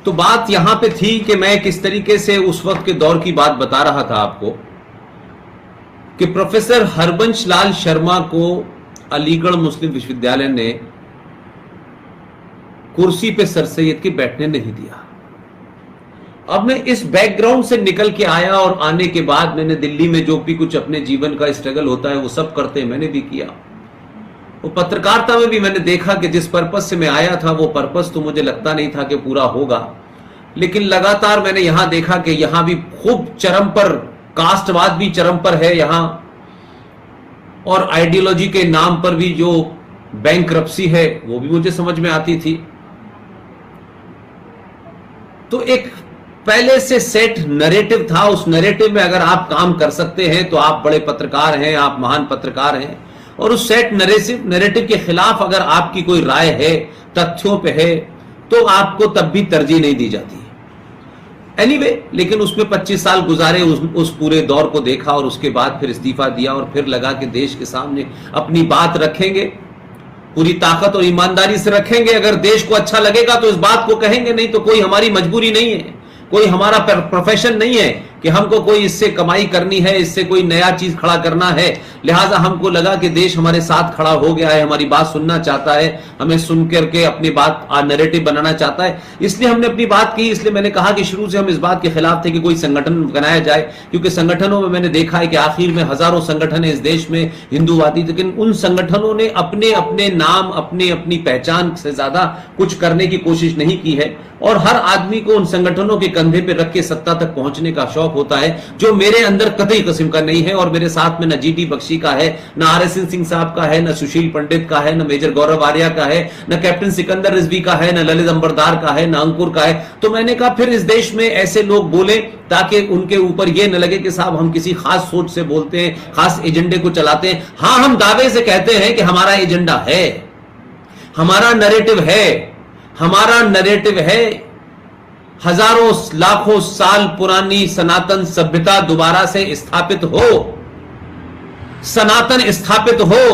तो बात यहां पे थी कि मैं किस तरीके से उस वक्त के दौर की बात बता रहा था आपको कि प्रोफेसर हरबंश लाल शर्मा को अलीगढ़ मुस्लिम विश्वविद्यालय ने कुर्सी पे सर सैयद के बैठने नहीं दिया। अब मैं इस बैकग्राउंड से निकल के आया और आने के बाद मैंने दिल्ली में जो भी कुछ अपने जीवन का स्ट्रगल होता है वो सब करते मैंने भी किया। वो पत्रकारिता में भी मैंने देखा कि जिस पर्पस से मैं आया था वो पर्पस तो मुझे लगता नहीं था कि पूरा होगा, लेकिन लगातार मैंने यहां देखा कि यहां भी खूब चरम पर, कास्टवाद भी चरम पर है यहां, और आइडियोलॉजी के नाम पर भी जो बैंकरप्सी है वो भी मुझे समझ में आती थी। तो एक पहले से सेट नैरेटिव था, उस नैरेटिव में अगर आप काम कर सकते हैं तो आप बड़े पत्रकार हैं, आप महान पत्रकार हैं। और उस सेट नैरेटिव के खिलाफ अगर आपकी कोई राय है, तथ्यों पे है, तो आपको तब भी तरजीह नहीं दी जाती। एनीवे, लेकिन उसमें 25 साल गुजारे, उस पूरे दौर को देखा और उसके बाद फिर इस्तीफा दिया और फिर लगा कि देश के सामने अपनी बात रखेंगे, पूरी ताकत और ईमानदारी से रखेंगे। अगर देश को अच्छा लगेगा तो इस बात को कहेंगे, नहीं तो कोई हमारी मजबूरी नहीं है, कोई हमारा प्रोफेशन नहीं है कि हमको कोई इससे कमाई करनी है, इससे कोई नया चीज खड़ा करना है। लिहाजा हमको लगा कि देश हमारे साथ खड़ा हो गया है, हमारी बात सुनना चाहता है, हमें सुन करके अपनी बात नैरेटिव बनाना चाहता है, इसलिए हमने अपनी बात की। इसलिए मैंने कहा कि शुरू से हम इस बात के खिलाफ थे कि कोई संगठन बनाया जाए, क्योंकि संगठनों में मैंने देखा है कि आखिर में हजारों संगठन है इस देश में हिंदूवादी, लेकिन उन संगठनों ने अपने अपने नाम, अपने अपनी पहचान से ज्यादा कुछ करने की कोशिश नहीं की है। और हर आदमी को उन संगठनों के कंधे पे रख के सत्ता तक पहुंचने का शौक होता है, जो मेरे अंदर कतई किस्म का नहीं है। और मेरे साथ में न जीडी बख्शी का है, न RSN सिंह साहब का है, न सुशील पंडित का है, न मेजर गौरव आर्या का है, न कैप्टन सिकंदर रिजवी का है, न ललित अंबरदार का है, न अंकुर का है। तो मैंने कहा फिर इस देश में ऐसे लोग बोले ताकि उनके ऊपर यह न लगे कि साहब हम किसी खास सोच से बोलते हैं, खास एजेंडे को चलाते हैं। हां, हम दावे से कहते हैं कि हमारा एजेंडा है, हमारा नैरेटिव है, हमारा नैरेटिव है हजारों लाखों साल पुरानी सनातन सभ्यता दोबारा से स्थापित हो, सनातन स्थापित हो,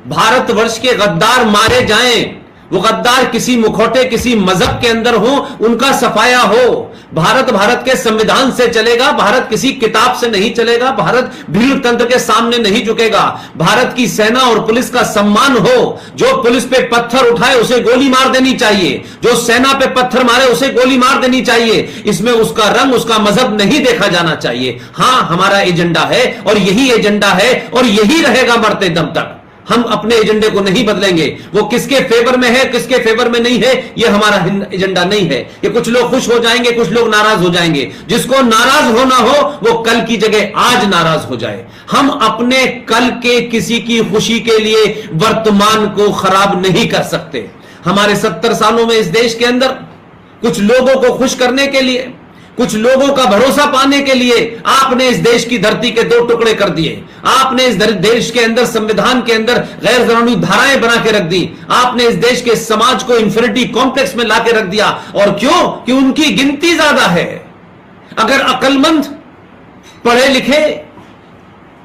भारतवर्ष के गद्दार मारे जाएं, वो गद्दार किसी मुखौटे, किसी मजहब के अंदर हो, उनका सफाया हो। भारत के संविधान से चलेगा, भारत किसी किताब से नहीं चलेगा, भारत भीड़ तंत्र के सामने नहीं झुकेगा। भारत की सेना और पुलिस का सम्मान हो, जो पुलिस पे पत्थर उठाए उसे गोली मार देनी चाहिए, जो सेना पे पत्थर मारे उसे गोली मार देनी चाहिए। इसमें उसका रंग, उसका मजहब नहीं देखा जाना चाहिए। हां, हमारा एजेंडा है और यही एजेंडा है और यही रहेगा मरते दम तक। हम अपने एजेंडे को नहीं बदलेंगे। वो किसके फेवर में है, किसके फेवर में नहीं है, ये हमारा एजेंडा नहीं है। ये कुछ लोग खुश हो जाएंगे, कुछ लोग नाराज हो जाएंगे। जिसको नाराज होना हो वो कल की जगह आज नाराज हो जाए। हम अपने कल के किसी की खुशी के लिए वर्तमान को खराब नहीं कर सकते। हमारे 70 सालों में इस देश के अंदर कुछ लोगों को खुश करने के लिए, कुछ लोगों का भरोसा पाने के लिए आपने इस देश की धरती के 2 टुकड़े कर दिए। आपने इस देश के अंदर, संविधान के अंदर गैर कानूनी धाराएं बना के रख दी। आपने इस देश के समाज को इंफिनिटी कॉम्प्लेक्स में लाके रख दिया। और क्यों? कि उनकी गिनती ज्यादा है। अगर अक्लमंद, पढ़े लिखे,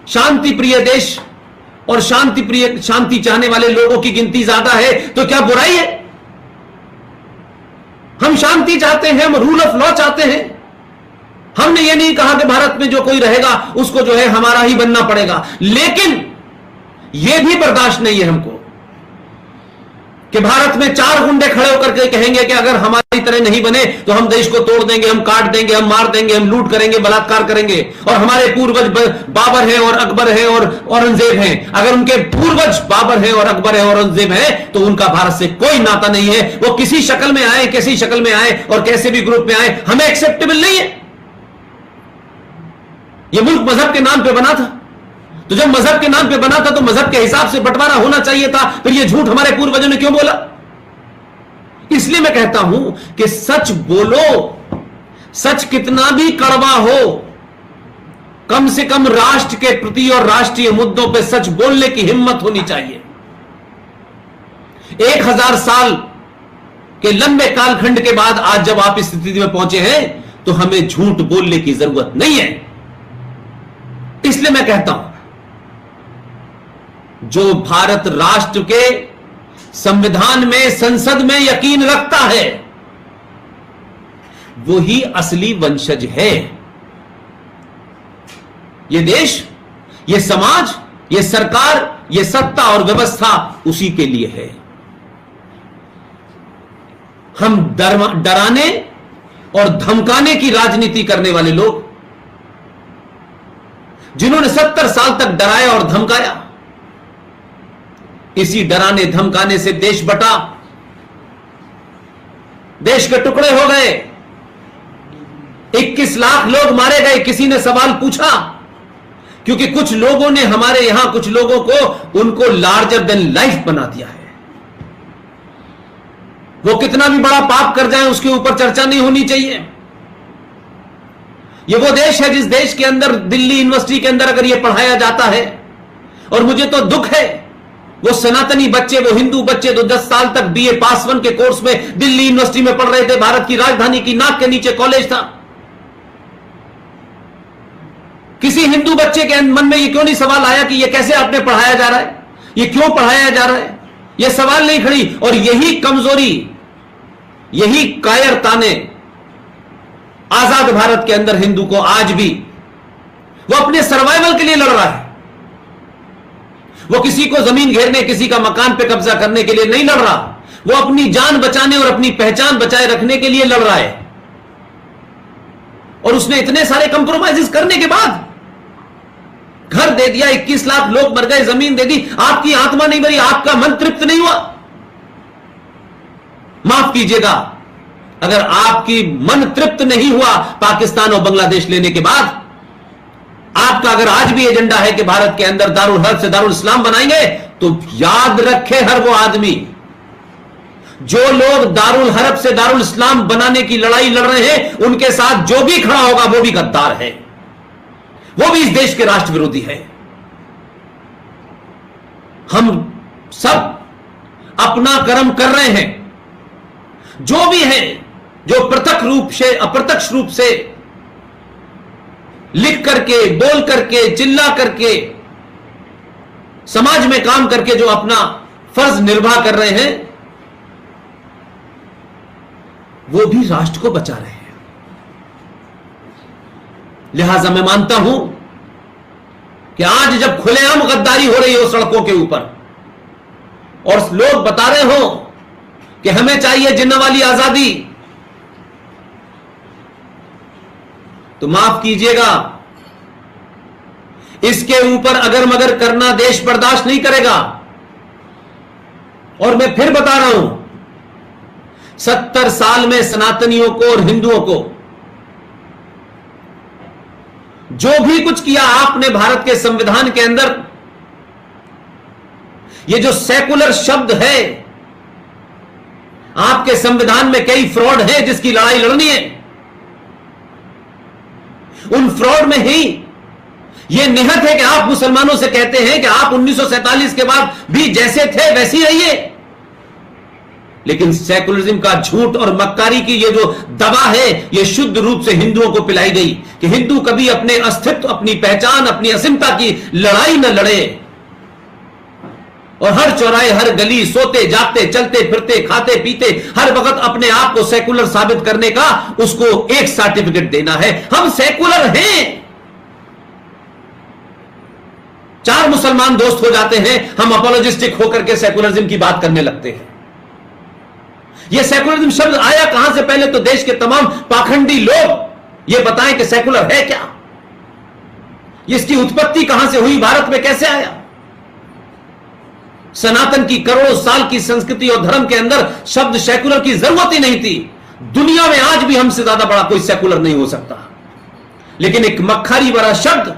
शांति प्रिय देश और शांति चाहने वाले लोगों की गिनती ज्यादा है तो क्या बुराई है? हम शांति चाहते हैं, हम रूल ऑफ लॉ चाहते हैं। हमने ये नहीं कहा कि भारत में जो कोई रहेगा उसको जो है हमारा ही बनना पड़ेगा, लेकिन यह भी बर्दाश्त नहीं है हमको कि भारत में 4 गुंडे खड़े होकर के कहेंगे कि अगर हमारी तरह नहीं बने तो हम देश को तोड़ देंगे, हम काट देंगे, हम मार देंगे, हम लूट करेंगे, बलात्कार करेंगे। और हमारे पूर्वज बाबर हैं और अकबर हैं और औरंगजेब हैं। अगर उनके पूर्वज बाबर हैं और अकबर हैं और औरंगजेब हैं तो उनका भारत से कोई नाता नहीं है। वो किसी शक्ल में आए, कैसी शक्ल में आए और कैसे भी ग्रुप में आए, हमें एक्सेप्टेबल नहीं है। यह मुल्क मजहब के नाम पे बना था, तो जब मजहब के नाम पे बना था तो मजहब के हिसाब से बंटवारा होना चाहिए था। फिर यह झूठ हमारे पूर्वजों ने क्यों बोला? इसलिए मैं कहता हूं कि सच बोलो, सच कितना भी कड़वा हो, कम से कम राष्ट्र के प्रति और राष्ट्रीय मुद्दों पर सच बोलने की हिम्मत होनी चाहिए। 1000 साल के लंबे कालखंड के बाद आज जब आप इस स्थिति में पहुंचे हैं तो हमें झूठ बोलने की जरूरत नहीं है। इसलिए मैं कहता हूं, जो भारत राष्ट्र के संविधान में, संसद में यकीन रखता है, वो ही असली वंशज है। ये देश, ये समाज, ये सरकार, ये सत्ता और व्यवस्था उसी के लिए है। हम डराने और धमकाने की राजनीति करने वाले लोग, जिन्होंने 70 साल तक डराया और धमकाया, इसी डराने धमकाने से देश बटा, देश के टुकड़े हो गए, 21 लाख लोग मारे गए। किसी ने सवाल पूछा, क्योंकि कुछ लोगों ने हमारे यहां कुछ लोगों को उनको लार्जर देन लाइफ बना दिया है। वो कितना भी बड़ा पाप कर जाए उसके ऊपर चर्चा नहीं होनी चाहिए। ये वो देश है जिस देश के अंदर, दिल्ली यूनिवर्सिटी के अंदर अगर ये पढ़ाया जाता है, और मुझे तो दुख है, वो सनातनी बच्चे, वो हिंदू बच्चे जो 10 साल तक बीए पास 1 के कोर्स में दिल्ली यूनिवर्सिटी में पढ़ रहे थे, भारत की राजधानी की नाक के नीचे कॉलेज था, किसी हिंदू बच्चे के मन में ये क्यों नहीं सवाल आया कि ये कैसे आपने पढ़ाया जा रहा है, ये क्यों पढ़ाया जा रहा है? ये सवाल नहीं खड़ी। और यही कमजोरी, यही कायरता ने आजाद भारत के अंदर हिंदू को आज भी, वो अपने सर्वाइवल के लिए लड़ रहा है। वो किसी को जमीन घेरने, किसी का मकान पे कब्जा करने के लिए नहीं लड़ रहा, वो अपनी जान बचाने और अपनी पहचान बचाए रखने के लिए लड़ रहा है। और उसने इतने सारे कंप्रोमाइजेस करने के बाद घर दे दिया, 21 लाख लोग मर गए, जमीन दे दी, आपकी आत्मा नहीं मरी, आपका मन तृप्त नहीं हुआ? माफ कीजिएगा, अगर आपकी मन तृप्त नहीं हुआ पाकिस्तान और बांग्लादेश लेने के बाद, आपका अगर आज भी एजेंडा है कि भारत के अंदर दारुल हर्ब से दारुल इस्लाम बनाएंगे, तो याद रखे हर वो आदमी, जो लोग दारुल हर्ब से दारुल इस्लाम बनाने की लड़ाई लड़ रहे हैं, उनके साथ जो भी खड़ा होगा वो भी गद्दार है, वो भी इस देश के राष्ट्र विरोधी है। हम सब अपना कर्म कर रहे हैं। जो भी है, जो प्रत्यक्ष रूप से अप्रत्यक्ष रूप से लिख करके, बोल करके, चिल्ला करके, समाज में काम करके जो अपना फर्ज निर्वाह कर रहे हैं, वो भी राष्ट्र को बचा रहे हैं। लिहाजा मैं मानता हूं कि आज जब खुलेआम गद्दारी हो रही हो सड़कों के ऊपर, और लोग बता रहे हो कि हमें चाहिए जिन्ना वाली आजादी, तो माफ कीजिएगा, इसके ऊपर अगर मगर करना देश बर्दाश्त नहीं करेगा। और मैं फिर बता रहा हूं, 70 साल में सनातनियों को और हिंदुओं को जो भी कुछ किया आपने भारत के संविधान के अंदर, ये जो सेकुलर शब्द है, आपके संविधान में कई फ्रॉड है जिसकी लड़ाई लड़नी है। उन फ्रॉड में ही यह निहत है कि आप मुसलमानों से कहते हैं कि आप 1947 के बाद भी जैसे थे वैसे ही रहिए, लेकिन सेकुलरिज्म का झूठ और मक्कारी की ये जो दवा है, ये शुद्ध रूप से हिंदुओं को पिलाई गई कि हिंदू कभी अपने अस्तित्व, अपनी पहचान, अपनी असीमता की लड़ाई न लड़े, और हर चौराहे, हर गली, सोते जागते, चलते फिरते, खाते पीते, हर वक्त अपने आप को सेकुलर साबित करने का उसको एक सर्टिफिकेट देना है। हम सेकुलर हैं। 4 मुसलमान दोस्त हो जाते हैं, हम अपोलोजिस्टिक होकर के सेकुलरिज्म की बात करने लगते हैं। यह सेकुलरिज्म शब्द आया कहां से? पहले तो देश के तमाम पाखंडी लोग यह बताएं कि सेकुलर है क्या, इसकी उत्पत्ति कहां से हुई, भारत में कैसे आया। सनातन की करोड़ों साल की संस्कृति और धर्म के अंदर शब्द सेकुलर की जरूरत ही नहीं थी। दुनिया में आज भी हमसे ज्यादा बड़ा कोई सेकुलर नहीं हो सकता, लेकिन एक मक्खारी भरा शब्द,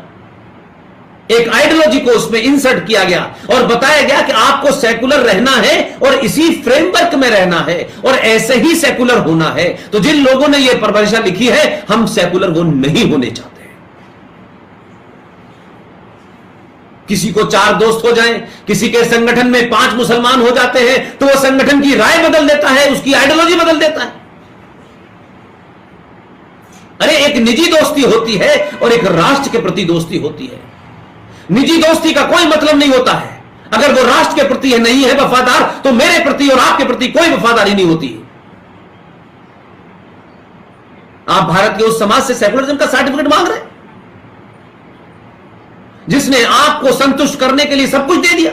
एक आइडियोलॉजी को उसमें इंसर्ट किया गया और बताया गया कि आपको सेकुलर रहना है और इसी फ्रेमवर्क में रहना है और ऐसे ही सेकुलर होना है। तो जिन लोगों ने यह परिभाषा लिखी है, हम सेकुलर वो नहीं होने चाहते। किसी को 4 दोस्त हो जाएं, किसी के संगठन में 5 मुसलमान हो जाते हैं, तो वो संगठन की राय बदल देता है, उसकी आइडियोलॉजी बदल देता है। अरे एक निजी दोस्ती होती है और एक राष्ट्र के प्रति दोस्ती होती है। निजी दोस्ती का कोई मतलब नहीं होता है, अगर वो राष्ट्र के प्रति नहीं है वफादार, तो मेरे प्रति और आपके प्रति कोई वफादारी नहीं होती। आप भारत के उस समाज से सेकुलरिज्म का सर्टिफिकेट मांग रहे हैं जिसने आपको संतुष्ट करने के लिए सब कुछ दे दिया।